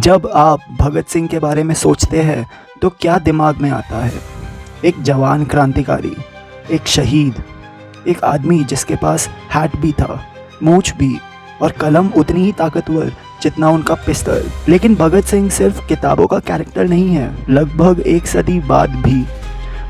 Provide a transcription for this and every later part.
जब आप भगत सिंह के बारे में सोचते हैं तो क्या दिमाग में आता है? एक जवान क्रांतिकारी, एक शहीद, एक आदमी जिसके पास हैट भी था, मूंछ भी और कलम उतनी ही ताकतवर जितना उनका पिस्तौल। लेकिन भगत सिंह सिर्फ किताबों का कैरेक्टर नहीं है। लगभग एक सदी बाद भी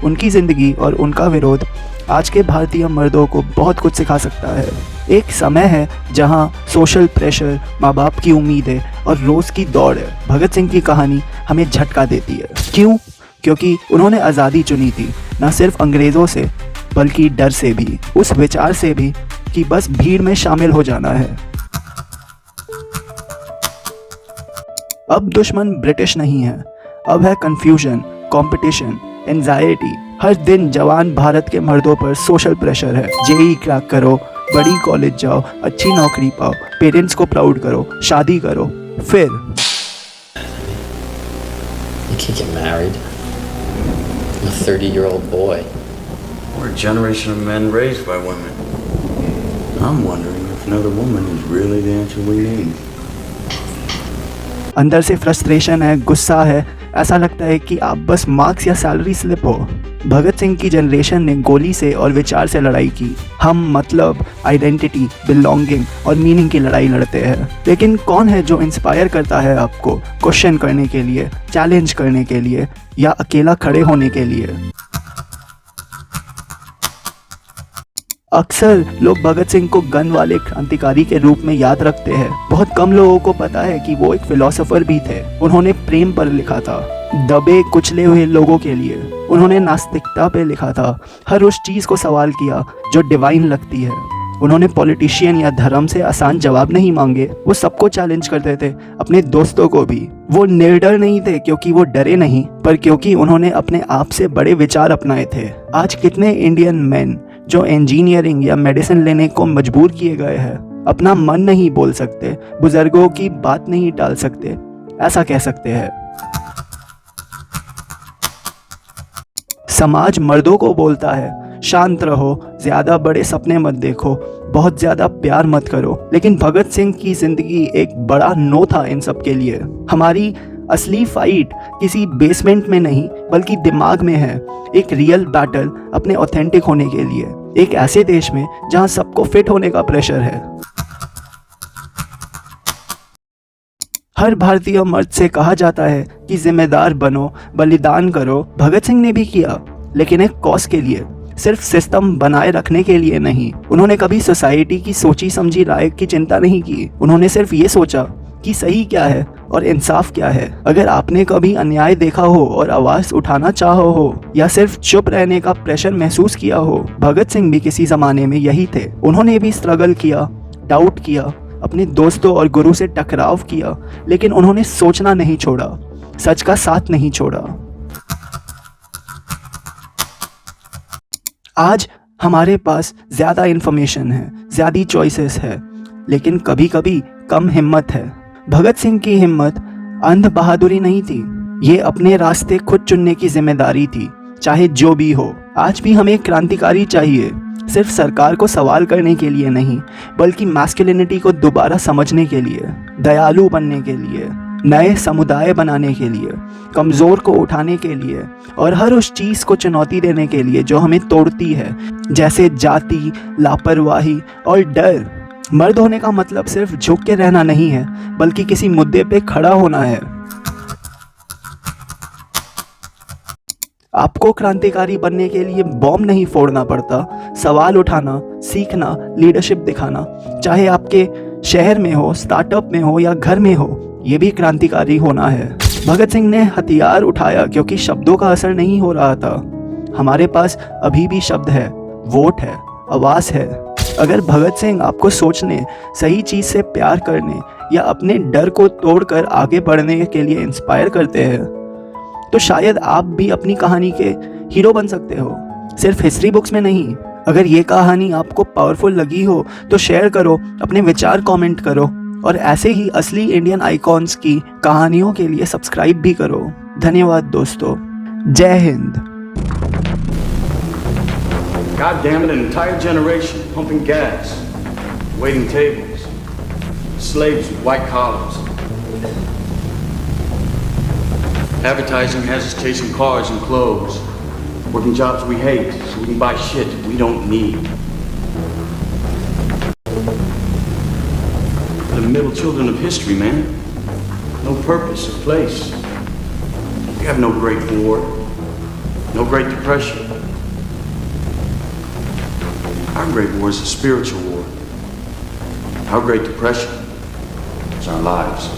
उनकी ज़िंदगी और उनका विरोध आज के भारतीय मर्दों को बहुत कुछ सिखा सकता है। एक समय है जहां सोशल प्रेशर, माँ बाप की उम्मीदें और रोज़ की दौड़ है। भगत सिंह की कहानी हमें झटका देती है। क्यों? क्योंकि उन्होंने आज़ादी चुनी थी, न सिर्फ अंग्रेज़ों से बल्कि डर से भी, उस विचार से भी कि बस भीड़ में शामिल हो जाना है। अब दुश्मन ब्रिटिश नहीं है, अब है कन्फ्यूजन, कंपटीशन, एंजाइटी। हर दिन जवान भारत के मर्दों पर सोशल प्रेशर है। जेईई क्रैक करो, बड़ी कॉलेज जाओ, अच्छी नौकरी पाओ, पेरेंट्स को प्राउड करो, शादी करो, फिर You can't get married. I'm a 30-year-old boy. We're a generation of men raised by women. I'm wondering if another woman is really the answer we need. अंदर से फ्रस्ट्रेशन है, गुस्सा है, ऐसा लगता है कि आप बस मार्क्स या सैलरी स्लिप हो। भगत सिंह की जनरेशन ने गोली से और विचार से लड़ाई की। हम मतलब आइडेंटिटी, बिलोंगिंग और मीनिंग की लड़ाई लड़ते हैं। लेकिन कौन है जो इंस्पायर करता है आपको क्वेश्चन करने के लिए, चैलेंज करने के लिए या अकेला खड़े होने के लिए? अक्सर लोग भगत सिंह को गन वाले क्रांतिकारी के रूप में याद रखते हैं। बहुत कम लोगों को पता है कि वो एक फिलोसोफर भी थे। उन्होंने प्रेम पर लिखा था, दबे कुचले हुए लोगों के लिए। उन्होंने नास्तिकता पे लिखा था, हर उस चीज़ को सवाल किया जो डिवाइन लगती है। उन्होंने पॉलिटिशियन या धर्म से आसान जवाब नहीं मांगे, वो सबको चैलेंज करते थे, अपने दोस्तों को भी। वो निडर नहीं थे क्योंकि वो डरे नहीं, पर क्योंकि उन्होंने अपने आप से बड़े विचार अपनाए थे। आज कितने इंडियन मैन जो इंजीनियरिंग या मेडिसिन लेने को मजबूर किए गए हैं, अपना मन नहीं बोल सकते, बुजुर्गों की बात नहीं टाल सकते, ऐसा कह सकते हैं। समाज मर्दों को बोलता है, शांत रहो, ज्यादा बड़े सपने मत देखो, बहुत ज्यादा प्यार मत करो। लेकिन भगत सिंह की जिंदगी एक बड़ा नो था इन सब के लिए। हमारी असली फाइट किसी बेसमेंट में नहीं बल्कि दिमाग में है। एक रियल बैटल अपने ऑथेंटिक होने के लिए, एक ऐसे देश में जहां सबको फिट होने का प्रेशर है। हर भारतीय मर्द से कहा जाता है कि जिम्मेदार बनो, बलिदान करो। भगत सिंह ने भी किया, लेकिन एक कॉज के लिए, सिर्फ सिस्टम बनाए रखने के लिए नहीं। उन्होंने कभी सोसाइटी की सोची समझी राय की चिंता नहीं की। उन्होंने सिर्फ ये सोचा कि सही क्या है और इंसाफ क्या है। अगर आपने कभी अन्याय देखा हो और आवाज उठाना चाहो हो या सिर्फ चुप रहने का प्रेशर महसूस किया हो, भगत सिंह भी किसी जमाने में यही थे। उन्होंने भी स्ट्रगल किया, डाउट किया, अपने दोस्तों और गुरु से टकराव किया, लेकिन उन्होंने सोचना नहीं छोड़ा, सच का साथ नहीं छोड़ा। आज हमारे पास ज्यादा इंफॉर्मेशन है, ज्यादा चॉइसेस है, लेकिन कभी कभी कम हिम्मत है। भगत सिंह की हिम्मत अंध बहादुरी नहीं थी, ये अपने रास्ते खुद चुनने की जिम्मेदारी थी, चाहे जो भी हो। आज भी हमें क्रांतिकारी चाहिए, सिर्फ सरकार को सवाल करने के लिए नहीं, बल्कि मैस्कुलिनिटी को दोबारा समझने के लिए, दयालु बनने के लिए, नए समुदाय बनाने के लिए, कमज़ोर को उठाने के लिए और हर उस चीज़ को चुनौती देने के लिए जो हमें तोड़ती है, जैसे जाति, लापरवाही और डर। मर्द होने का मतलब सिर्फ झुक के रहना नहीं है, बल्कि किसी मुद्दे पे खड़ा होना है। आपको क्रांतिकारी बनने के लिए बॉम्ब नहीं फोड़ना पड़ता, सवाल उठाना, सीखना, लीडरशिप दिखाना, चाहे आपके शहर में हो, स्टार्टअप में हो या घर में हो, ये भी क्रांतिकारी होना है। भगत सिंह ने हथियार उठाया क्योंकि शब्दों का असर नहीं हो रहा था। हमारे पास अभी भी शब्द है, वोट है, आवाज़ है। अगर भगत सिंह आपको सोचने, सही चीज़ से प्यार करने या अपने डर को तोड़कर आगे बढ़ने के लिए इंस्पायर करते हैं, तो शायद आप भी अपनी कहानी के हीरो बन सकते हो, सिर्फ हिस्ट्री बुक्स में नहीं। अगर ये कहानी आपको पावरफुल लगी हो तो शेयर करो, अपने विचार कमेंट करो और ऐसे ही असली इंडियन आइकॉन्स की कहानियों के लिए सब्सक्राइब भी करो। धन्यवाद दोस्तों, जय Hind. God damn it, an entire generation pumping gas, waiting tables, slaves with white collars. Advertising has us chasing cars and clothes, working jobs we hate so we can buy shit we don't need. We're the middle children of history, man. No purpose or place. We have no Great War, no Great Depression. Our Great War is a spiritual war. Our Great Depression is our lives.